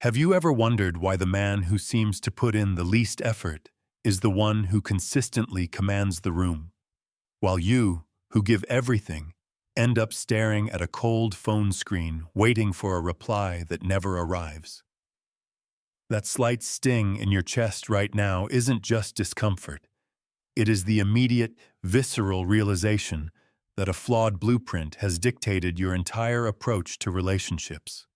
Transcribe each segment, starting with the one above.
Have you ever wondered why the man who seems to put in the least effort is the one who consistently commands the room, while you, who give everything, end up staring at a cold phone screen waiting for a reply that never arrives? That slight sting in your chest right now isn't just discomfort. It is the immediate, visceral realization that a flawed blueprint has dictated your entire approach to relationships.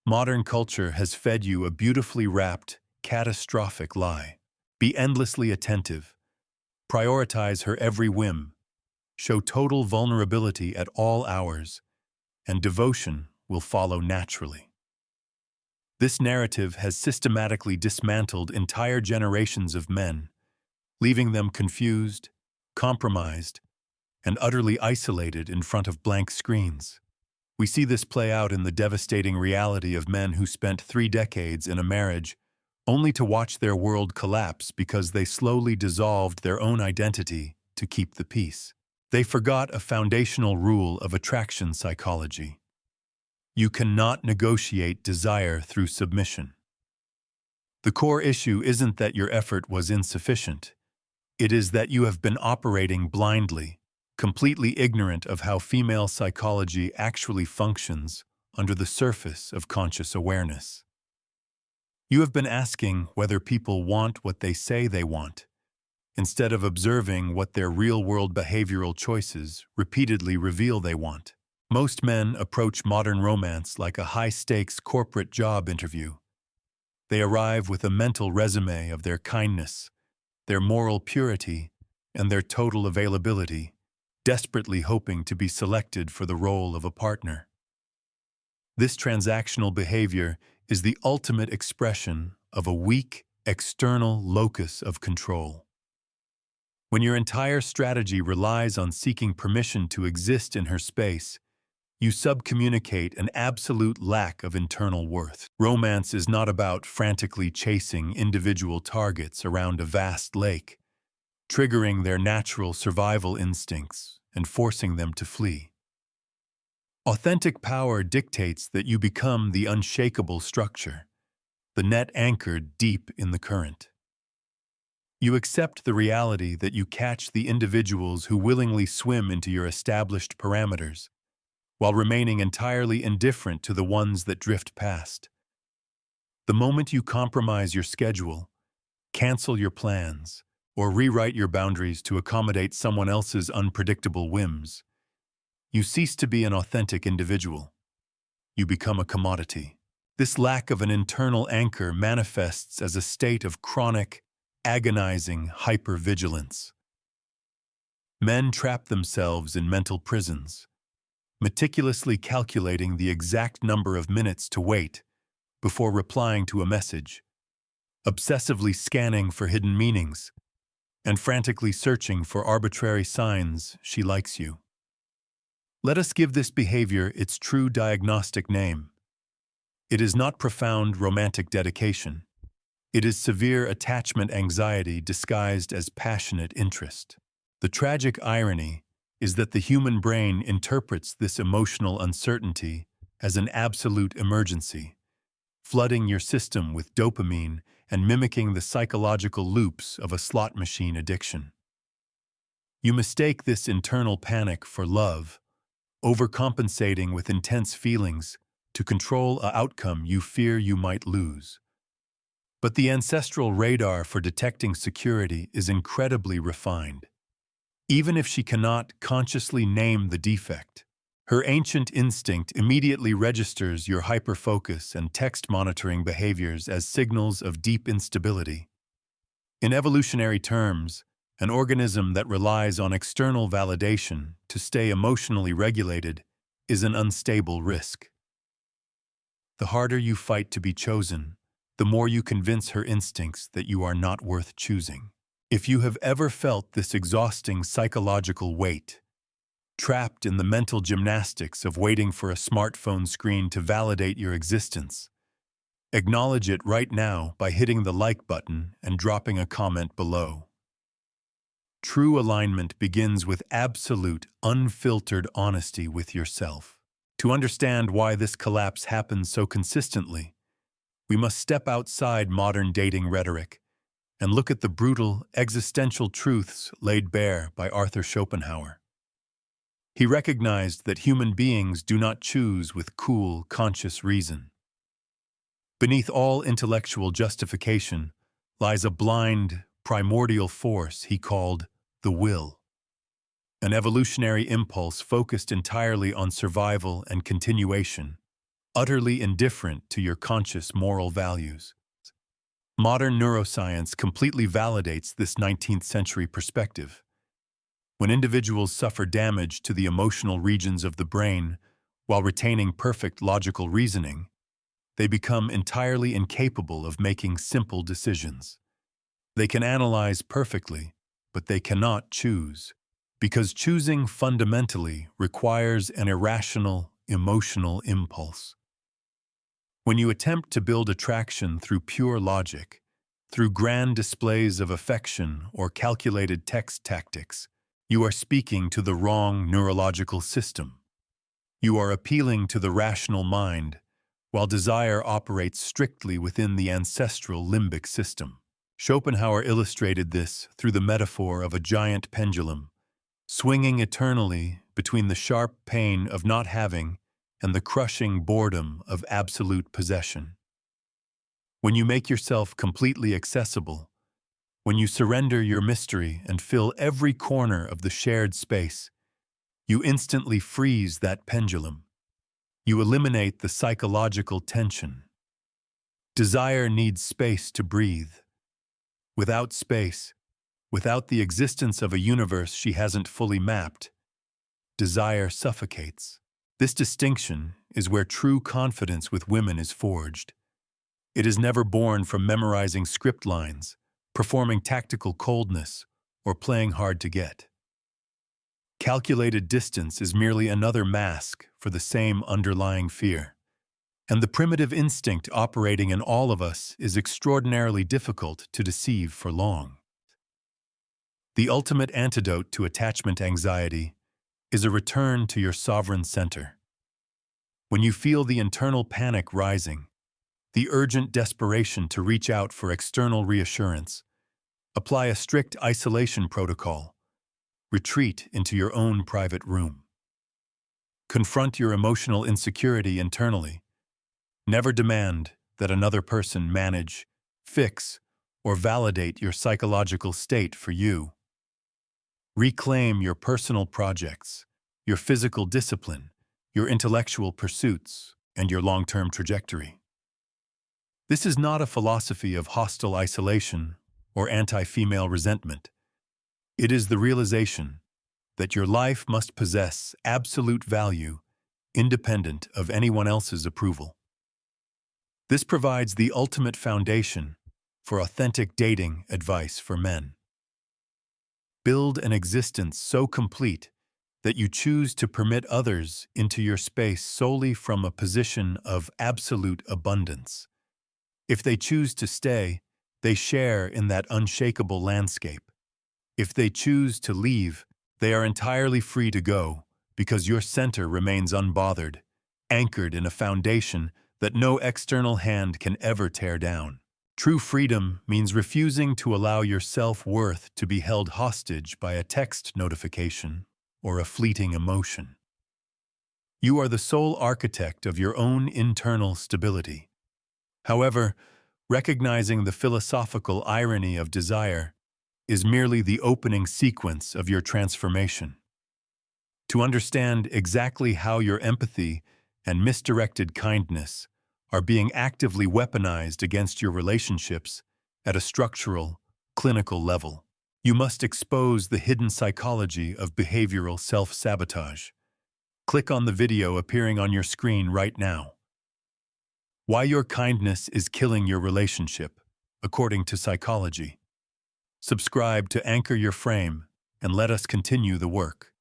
Modern culture has fed you a beautifully wrapped, catastrophic lie. Be endlessly attentive. Prioritize her every whim. Show total vulnerability at all hours, and devotion will follow naturally. This narrative has systematically dismantled entire generations of men, leaving them confused, compromised, and utterly isolated in front of blank screens. We see this play out in the devastating reality of men who spent 3 decades in a marriage only to watch their world collapse because they slowly dissolved their own identity to keep the peace. They forgot a foundational rule of attraction psychology. You cannot negotiate desire through submission. The core issue isn't that your effort was insufficient. It is that you have been operating blindly, completely ignorant of how female psychology actually functions under the surface of conscious awareness. You have been asking whether people want what they say they want, instead of observing what their real-world behavioral choices repeatedly reveal they want. Most men approach modern romance like a high-stakes corporate job interview. They arrive with a mental resume of their kindness, their moral purity, and their total availability, desperately hoping to be selected for the role of a partner. This transactional behavior is the ultimate expression of a weak, external locus of control. When your entire strategy relies on seeking permission to exist in her space, you subcommunicate an absolute lack of internal worth. Romance is not about frantically chasing individual targets around a vast lake, triggering their natural survival instincts and forcing them to flee. Authentic power dictates that you become the unshakable structure, the net anchored deep in the current. You accept the reality that you catch the individuals who willingly swim into your established parameters, while remaining entirely indifferent to the ones that drift past. The moment you compromise your schedule, cancel your plans, or rewrite your boundaries to accommodate someone else's unpredictable whims, you cease to be an authentic individual. You become a commodity. This lack of an internal anchor manifests as a state of chronic, agonizing hypervigilance. Men trap themselves in mental prisons, meticulously calculating the exact number of minutes to wait before replying to a message, obsessively scanning for hidden meanings, and frantically searching for arbitrary signs she likes you. Let us give this behavior its true diagnostic name. It is not profound romantic dedication. It is severe attachment anxiety disguised as passionate interest. The tragic irony is that the human brain interprets this emotional uncertainty as an absolute emergency, flooding your system with dopamine and mimicking the psychological loops of a slot machine addiction. You mistake this internal panic for love, overcompensating with intense feelings to control an outcome you fear you might lose. But the ancestral radar for detecting security is incredibly refined. Even if she cannot consciously name the defect, her ancient instinct immediately registers your hyperfocus and text monitoring behaviors as signals of deep instability. In evolutionary terms, an organism that relies on external validation to stay emotionally regulated is an unstable risk. The harder you fight to be chosen, the more you convince her instincts that you are not worth choosing. If you have ever felt this exhausting psychological weight, trapped in the mental gymnastics of waiting for a smartphone screen to validate your existence, acknowledge it right now by hitting the like button and dropping a comment below. True alignment begins with absolute, unfiltered honesty with yourself. To understand why this collapse happens so consistently, We must step outside modern dating rhetoric and look at the brutal, existential truths laid bare by Arthur Schopenhauer. He recognized that human beings do not choose with cool, conscious reason. Beneath all intellectual justification lies a blind, primordial force he called the will, an evolutionary impulse focused entirely on survival and continuation, utterly indifferent to your conscious moral values. Modern neuroscience completely validates this 19th century perspective. When individuals suffer damage to the emotional regions of the brain while retaining perfect logical reasoning, they become entirely incapable of making simple decisions. They can analyze perfectly, but they cannot choose, because choosing fundamentally requires an irrational, emotional impulse. When you attempt to build attraction through pure logic, through grand displays of affection or calculated text tactics, you are speaking to the wrong neurological system. You are appealing to the rational mind, while desire operates strictly within the ancestral limbic system. Schopenhauer illustrated this through the metaphor of a giant pendulum, swinging eternally between the sharp pain of not having and the crushing boredom of absolute possession. When you make yourself completely accessible, when you surrender your mystery and fill every corner of the shared space, you instantly freeze that pendulum. You eliminate the psychological tension. Desire needs space to breathe. Without space, without the existence of a universe she hasn't fully mapped, desire suffocates. This distinction is where true confidence with women is forged. It is never born from memorizing script lines, performing tactical coldness, or playing hard to get. Calculated distance is merely another mask for the same underlying fear. And the primitive instinct operating in all of us is extraordinarily difficult to deceive for long. The ultimate antidote to attachment anxiety is a return to your sovereign center. When you feel the internal panic rising, the urgent desperation to reach out for external reassurance, apply a strict isolation protocol. Retreat into your own private room. Confront your emotional insecurity internally. Never demand that another person manage, fix, or validate your psychological state for you. Reclaim your personal projects, your physical discipline, your intellectual pursuits, and your long-term trajectory. This is not a philosophy of hostile isolation or anti-female resentment. It is the realization that your life must possess absolute value independent of anyone else's approval. This provides the ultimate foundation for authentic dating advice for men. Build an existence so complete that you choose to permit others into your space solely from a position of absolute abundance. If they choose to stay, they share in that unshakable landscape. If they choose to leave, they are entirely free to go because your center remains unbothered, anchored in a foundation that no external hand can ever tear down. True freedom means refusing to allow your self-worth to be held hostage by a text notification or a fleeting emotion. You are the sole architect of your own internal stability. However, recognizing the philosophical irony of desire is merely the opening sequence of your transformation. To understand exactly how your empathy and misdirected kindness are being actively weaponized against your relationships at a structural, clinical level, you must expose the hidden psychology of behavioral self-sabotage. Click on the video appearing on your screen right now. Why your kindness is killing your relationship, according to psychology. Subscribe to Anchor Your Frame and let us continue the work.